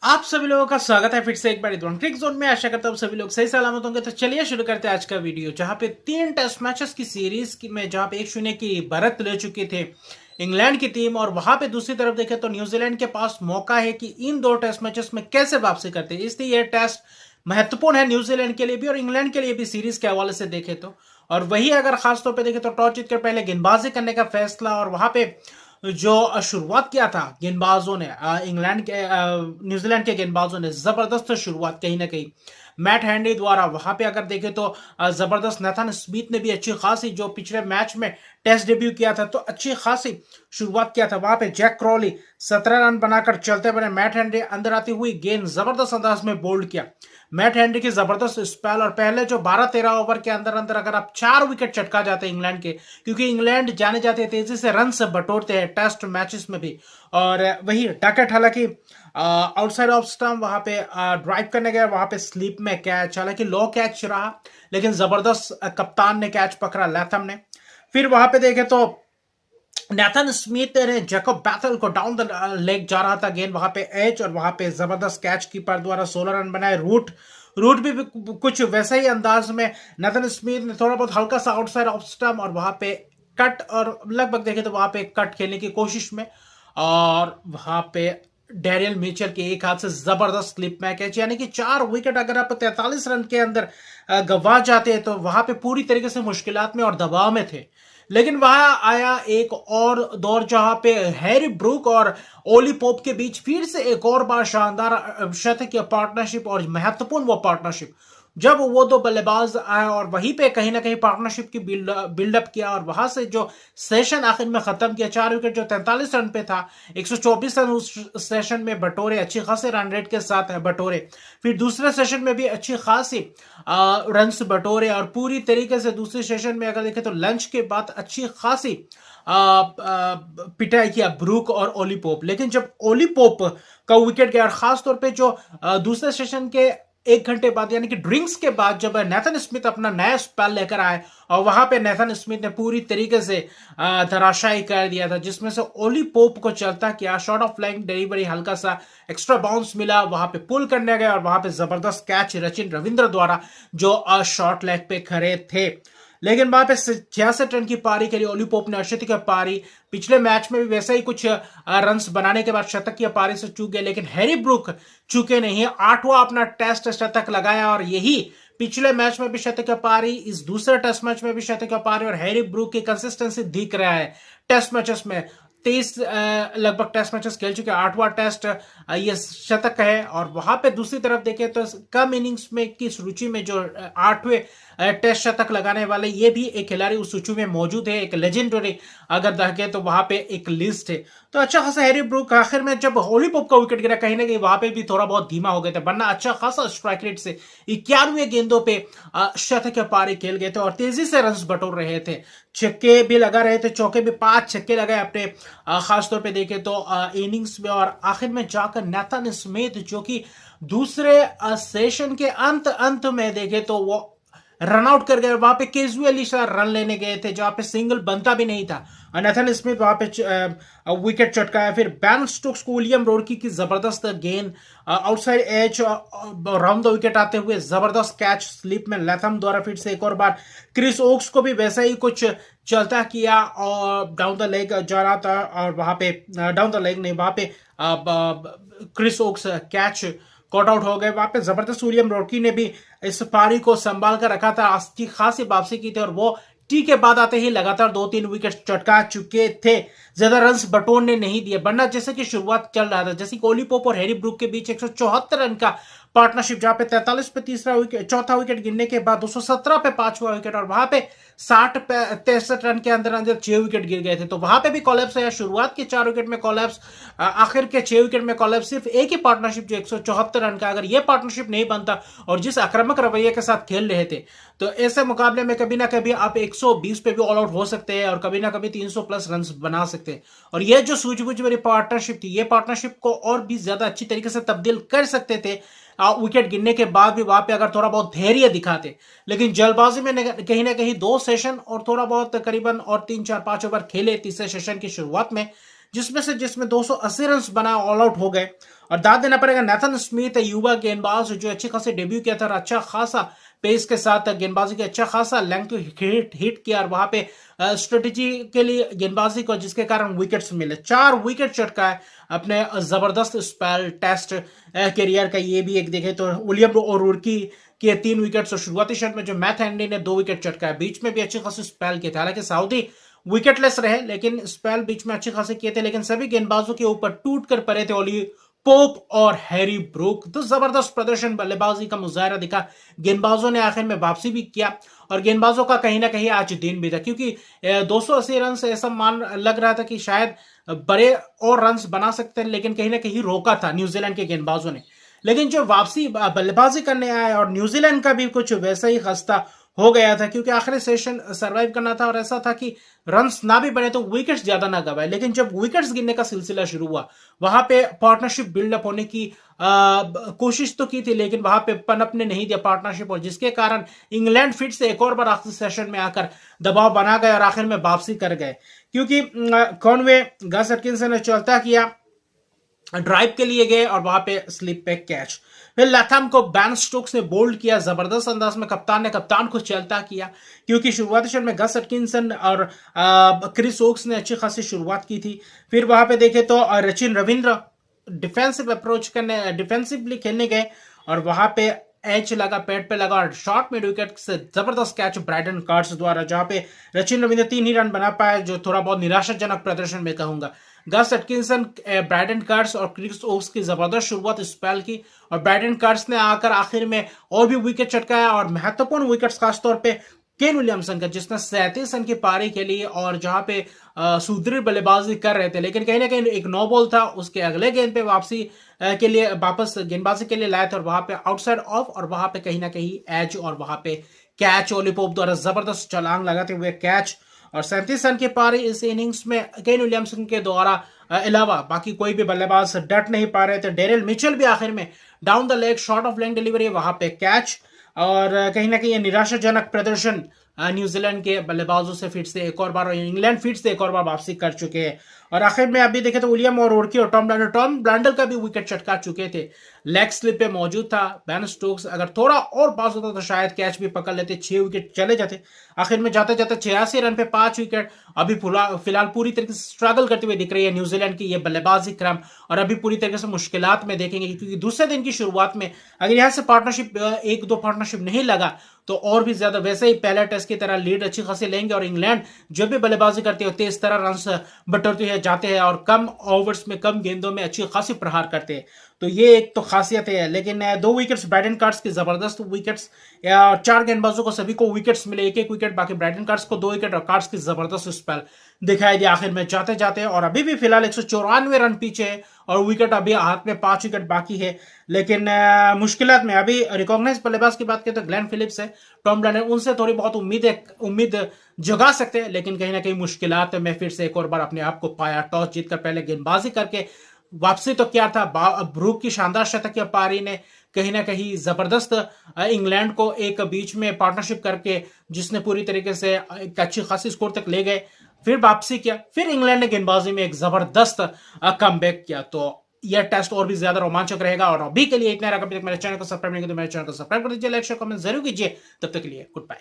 आप सभी लोगों का स्वागत है फिर से एक बार क्रिक जोन में। आशा करता हूँ सभी लोग सही सलामत होंगे। तो चलिए शुरू करते हैं आज का वीडियो, जहां पे 3 टेस्ट मैचेस की सीरीज में जहां पे 1-0 की बढ़त ले चुके थे इंग्लैंड की टीम, और वहां पे दूसरी तरफ देखें तो न्यूजीलैंड के पास मौका है कि इन 2 टेस्ट मैचेस में कैसे वापसी करते हैं। इसलिए यह टेस्ट महत्वपूर्ण है न्यूजीलैंड के लिए भी और इंग्लैंड के लिए भी सीरीज के हवाले से देखें तो। और वही अगर खासतौर पर देखें तो टॉस जीतकर पहले गेंदबाजी करने का फैसला, और वहां पे जो शुरुआत किया था गेंदबाजों ने, इंग्लैंड के न्यूजीलैंड के गेंदबाजों ने जबरदस्त शुरुआत कहीं ना कहीं मैट हैंडी द्वारा। वहां पे अगर देखें तो जबरदस्त नेथन स्मिथ ने भी अच्छी खासी, जो पिछले मैच में टेस्ट डेब्यू किया था, तो अच्छी खासी शुरुआत किया था। वहां पे जैक क्रॉली 17 रन बनाकर चलते बने। मैट हैंडी अंदर आती हुई गेंद जबरदस्त अंदाज में बोल्ड किया। मैट हैंडी की जबरदस्त स्पेल, और पहले जो 12-13 ओवर के अंदर अंदर अगर आप 4 विकेट चटका जाते हैं इंग्लैंड के, क्योंकि इंग्लैंड जाने जाते तेजी से रन से बटोरते हैं टेस्ट मैचेस में भी। और वही डकैट हालांकि आउटसाइड ऑफ स्टंप वहां पे ड्राइव करने गया, वहां पे स्लिप में कैच, हालांकि लो कैच रहा लेकिन जबरदस्त कप्तान ने कैच पकड़ा लैथम ने। फिर वहां पे देखे तो नेथन स्मिथ ने जैकब बैथल को डाउन द लेग जा रहा था गेंद, वहां पे एच, और वहां पे जबरदस्त कैच कीपर द्वारा 16 रन बनाए। रूट भी कुछ वैसा ही अंदाज में नेथन स्मिथ ने थोड़ा बहुत हल्का सा आउटसाइड ऑफ स्टंप, और वहां पे कट, और लगभग देखे तो वहां पे कट खेलने की कोशिश में, और वहां पे डेरियल मिचेल के एक हाथ से जबरदस्त स्लिप में कैच, यानी कि 4 विकेट अगर आप 43 रन के अंदर गंवा जाते हैं तो वहां पे पूरी तरीके से मुश्किलात में और दबाव में थे। लेकिन वहां आया एक और दौर जहां पे हैरी ब्रूक और ओली पोप के बीच फिर से एक और बार शानदार शतकीय पार्टनरशिप, और महत्वपूर्ण वो पार्टनरशिप जब वो दो बल्लेबाज आए, और वहीं पे कहीं ना कहीं पार्टनरशिप की बिल्डअप किया, और वहां से जो सेशन आखिर में खत्म किया, 4 विकेट जो 43 रन पे था, 124 रन उस सेशन में बटोरे, अच्छी खासी रन रेट के साथ बटोरे। फिर दूसरे सेशन में भी अच्छी खासी रन बटोरे, और पूरी तरीके से दूसरे सेशन में अगर देखें तो लंच के बाद अच्छी खासी पिटाई किया ब्रूक और ओली पोप। लेकिन जब ओली पोप का विकेट गया, और खासतौर पे जो दूसरे सेशन के 1 घंटे बाद यानी कि ड्रिंक्स के बाद जब नेथन स्मिथ अपना नया स्पेल लेकर आए, और वहां पे नेथन स्मिथ ने पूरी तरीके से धराशायी कर दिया था, जिसमें से ओली पोप को चलता किया, शॉर्ट ऑफ लाइन डिलीवरी, हल्का सा एक्स्ट्रा बाउंस मिला, वहां पे पुल करने गए, और वहां पे जबरदस्त कैच रचिन रविंद्र द्वारा, जो शॉर्ट लेग पे खड़े थे। लेकिन वहां पे 66 रन की पारी के लिए ओली पोप ने अर्शत की पारी, पिछले मैच में भी वैसा ही कुछ रन्स बनाने के बाद शतक की पारी से चूक गए, लेकिन हैरी ब्रूक चूके नहीं, 8वां अपना टेस्ट शतक लगाया, और यही पिछले मैच में भी शतक की पारी, इस दूसरे टेस्ट मैच में भी शतक की पारी, और हैरी ब्रूक की कंसिस्टेंसी दिख रहा है टेस्ट मैचेस में। 23 लगभग टेस्ट मैचेस खेल चुके, 8वां टेस्ट ये शतक है। और वहां पे दूसरी तरफ देखें तो कम इनिंग्स में की सूची में जो 8वें टेस्ट शतक लगाने वाले ये भी एक खिलाड़ी उस सूची में मौजूद है, एक लेजेंडरी अगर देखें तो वहां पे एक लिस्ट है। तो अच्छा खासा हैरी ब्रूक आखिर में जब होली पोप का विकेट गिरा, कहीं ना कहीं वहां पे भी थोड़ा बहुत धीमा हो गए थे, वरना अच्छा खासा स्ट्राइक रेट से 91 गेंदों पे शतक पारी खेल गए थे, और तेजी से रन बटोर रहे थे, छक्के भी लगा रहे थे, चौके भी 5 छक्के लगाए अपने खासतौर पे देखे तो इनिंग्स में। और आखिर में जाकर नेथन स्मिथ, जो कि दूसरे सेशन के अंत में देखे तो वो रन आउट कर गए, वहां पे कैजुअली रन लेने गए थे जहां पे सिंगल बनता भी नहीं था, और नेथन स्मिथ वहां पे विकेट चटकाया। फिर बैन स्टोक्स को विलियम रोडकी की जबरदस्त गेंद outside edge round the wicket आते हुए जबरदस्त कैच स्लिप में लैथम द्वारा, फिर से एक और बार क्रिस ओक्स को भी वैसा ही कुछ चलता किया, और डाउन द लेग जा रहा था, और वहां पे डाउन द लेग नहीं, वहां पे Chris Woakes catch caught out हो गए। वहां पे जबरदस्त विलियम रोडकी ने भी इस पारी को संभाल कर रखा था, अच्छी खासी वापसी की थी, और वो टी के बाद आते ही लगातार 2-3 विकेट चटका चुके थे, ज्यादा रन्स बटोरने नहीं दिए, वरना जैसे कि शुरुआत चल रहा था, जैसे कोहली पोप और हैरी ब्रूक के बीच 174 रन का पार्टनरशिप, जहां पे 43 पे चौथा विकेट गिरने के बाद 217 पे 5वां विकेट, और वहां पे 60 पे 63 रन के अंदर अंदर 6 विकेट गिर गए थे, तो वहां पे भी कॉलेप्स है। शुरुआत के 4 विकेट में कॉलेप्स, आखिर के 6 विकेट में कॉलेप्स, सिर्फ एक ही पार्टनरशिप जो 174 रन का, अगर ये पार्टनरशिप नहीं बनता और जिस आक्रामक रवैये के साथ खेल रहे थे, तो ऐसे मुकाबले में कभी ना कभी आप 120 पे भी ऑल आउट हो सकते हैं, और कभी ना कभी 300 प्लस रन बना सकते हैं। और ये जो सूझबूझ वाली पार्टनरशिप थी, ये पार्टनरशिप को और भी ज्यादा अच्छी तरीके से तब्दील कर सकते थे विकेट गिरने के बाद भी, वहां पे अगर थोड़ा बहुत धैर्य दिखाते। लेकिन जल्दबाजी में कहीं ना कहीं 2 सेशन और थोड़ा बहुत करीबन और 3-4-5 ओवर खेले तीसरे सेशन की शुरुआत में, जिसमें 280 रन बना, ऑल आउट हो गए। और दाद देना पड़ेगा नेथन स्मिथ, युवा गेंदबाज जो अच्छी खासी डेब्यू किया था और अच्छा खासा पेस के साथ गेंदबाजी की अच्छा खासा लेंथ हिट किया, और वहां पे स्ट्रेटेजी के लिए गेंदबाजी को, जिसके कारण विकेट्स मिले, 4 विकेट चटकाए अपने जबरदस्त स्पेल टेस्ट करियर का। ये भी एक देखे तो विलियम ओरुर्की के 3 विकेट्स, और शुरुआती शट में जो मैथ हैंडी ने 2 विकेट चटकाए, बीच में भी अच्छी खासी स्पेल किए थे। हालांकि सऊदी विकेटलेस रहे, लेकिन स्पेल बीच में अच्छे खासे किए थे, लेकिन सभी गेंदबाजों के ऊपर टूट कर पड़े थे ओली पोप और हैरी ब्रूक। तो जबरदस्त प्रदर्शन, बल्लेबाजी का मुजाहरा दिखा, गेंदबाजों ने आखिर में वापसी भी किया, और गेंदबाजों का कहीं ना कहीं आज दिन भी था, क्योंकि 280 रन से ऐसा मान लग रहा था कि शायद बड़े और रन बना सकते हैं, लेकिन कहीं ना कहीं रोका था न्यूजीलैंड के गेंदबाजों ने। लेकिन जो वापसी बल्लेबाजी करने आए, और न्यूजीलैंड का भी कुछ वैसा ही खस्ता हो गया था, क्योंकि आखिरी सेशन सरवाइव करना था, और ऐसा था कि रन्स ना भी बने तो विकेट्स ज्यादा ना गवाए। लेकिन जब विकेट्स गिरने का सिलसिला शुरू हुआ, वहां पे पार्टनरशिप बिल्डअप होने की कोशिश तो की थी, लेकिन वहां पे पनपने नहीं दिया पार्टनरशिप, और जिसके कारण इंग्लैंड फिर से एक और बार आखिरी सेशन में आकर दबाव बना गए और आखिर में वापसी कर गए, क्योंकि कॉनवे गस एटकिंसन ने चलता किया, ड्राइव के लिए गए, और वहां पे स्लिप पे कैच। फिर लैथम को बैन स्टोक्स ने बोल्ड किया जबरदस्त अंदाज में, कप्तान को चलता किया, क्योंकि शुरुआती शट में गस एटकिंसन और क्रिस ओक्स ने अच्छी खासी शुरुआत की थी। फिर वहां पे देखे तो सचिन रविंद्र डिफेंसिवली खेलने गए, और वहां पे एच लगा, पैड पे लगा, और शॉर्ट मिड विकेट से जबरदस्त कैच ब्राइडन कार्ड्स द्वारा, जहां पे सचिन रविंद्र 3 ही रन बना पाए, जो थोड़ा बहुत निराशाजनक प्रदर्शन में कहूंगा। गस एटकिंसन, ब्राइडन कार्ड्स और क्रिस ओक्स की जबरदस्त शुरुआत स्पेल की, और ब्राइडन कार्ड्स ने आकर आखिर में और भी विकेट चटकाया, और महत्वपूर्ण विकेट्स खासतौर पे केन विलियमसन का, जिसने 37 रन की पारी खेली, और जहां पे सुदृढ़ बल्लेबाजी कर रहे थे, लेकिन कहीं ना कहीं एक नो बॉल था, उसके अगले गेंद पे वापसी के लिए वापस गेंदबाजी के लिए लाए थे, और वहां पे आउटसाइड ऑफ, और वहां पे कहीं ना कहीं एज, और वहां पे कैच, ओली पोप द्वारा जबरदस्त छलांग लगाते हुए कैच, और 37 रन की पारी इस इनिंग्स में केन विलियमसन के द्वारा अलावा बाकी कोई भी बल्लेबाज डट नहीं पा रहे थे। डेरिल मिचेल भी आखिर में down the leg, short of leg delivery, वहां पे कैच, और कहीं ना कहीं निराशाजनक प्रदर्शन न्यूजीलैंड के बल्लेबाजों से फिर से एक और बार, इंग्लैंड फिर से एक और बार वापसी कर चुके हैं। और आखिर में अभी देखे तो विलियम ओरुर्की और टॉम ब्लांडल का भी विकेट चटका चुके थे, लेग स्लिप पे मौजूद था। बैन स्टोक्स अगर थोड़ा और पास होता तो शायद कैच भी पकड़ लेते, 6 विकेट चले जाते। आखिर में जाते जाते 86 रन पे 5 विकेट। अभी फिलहाल पूरी तरीके से स्ट्रगल करते हुए दिख रही है न्यूजीलैंड की ये बल्लेबाजी क्रम, और अभी पूरी तरीके से मुश्किलात में देखेंगे, क्योंकि दूसरे दिन की शुरुआत में अगर यहाँ से पार्टनरशिप, 1-2 पार्टनरशिप नहीं लगा, तो और भी ज्यादा वैसे ही पहले टेस्ट की तरह लीड अच्छी खासी लेंगे, और इंग्लैंड जब भी बल्लेबाजी करती है तेज तरह रन बटोरती है जाते हैं, और कम ओवर्स में, कम गेंदों में अच्छी खासी प्रहार करते हैं। तो ये एक तो खासियत है। लेकिन 2 विकेट्स ब्राइडन कार्ड्स की जबरदस्त विकेट्स, 4 गेंदबाजों को सभी को विकेट्स मिले, 1-1 विकेट, बाकी ब्राइडन कार्ड्स को 2 विकेट, और कार्ड्स की जबरदस्त स्पेल दिखाई दी आखिर में जाते जाते। और अभी भी फिलहाल 194 रन पीछे है, और विकेट अभी हाथ में 5 विकेट बाकी है। लेकिन मुश्किलात में अभी रिकॉग्नाइज बल्लेबाज की बात करें तो ग्लेन फिलिप्स है, टॉम ब्लांडर, उनसे थोड़ी बहुत उम्मीद जगा सकते हैं, लेकिन कहीं ना कहीं मुश्किलात में फिर से एक और बार अपने आप को पाया। टॉस जीतकर पहले गेंदबाजी करके वापसी तो क्या था, ब्रूक की शानदार शतक पारी ने कहीं ना कहीं जबरदस्त इंग्लैंड को एक बीच में पार्टनरशिप करके, जिसने पूरी तरीके से एक अच्छी खासी स्कोर तक ले गए, फिर वापसी किया, फिर इंग्लैंड ने गेंदबाजी में एक जबरदस्त कमबैक किया। तो यह टेस्ट और भी ज्यादा रोमांचक रहेगा। और अभी के लिए इतना रहा। अभी तक मेरे चैनल को सब्सक्राइब नहीं किया तो मेरे चैनल को सब्सक्राइब कर दीजिए, लाइक शेयर कमेंट जरूर कीजिए। तब तक के लिए गुड बाय।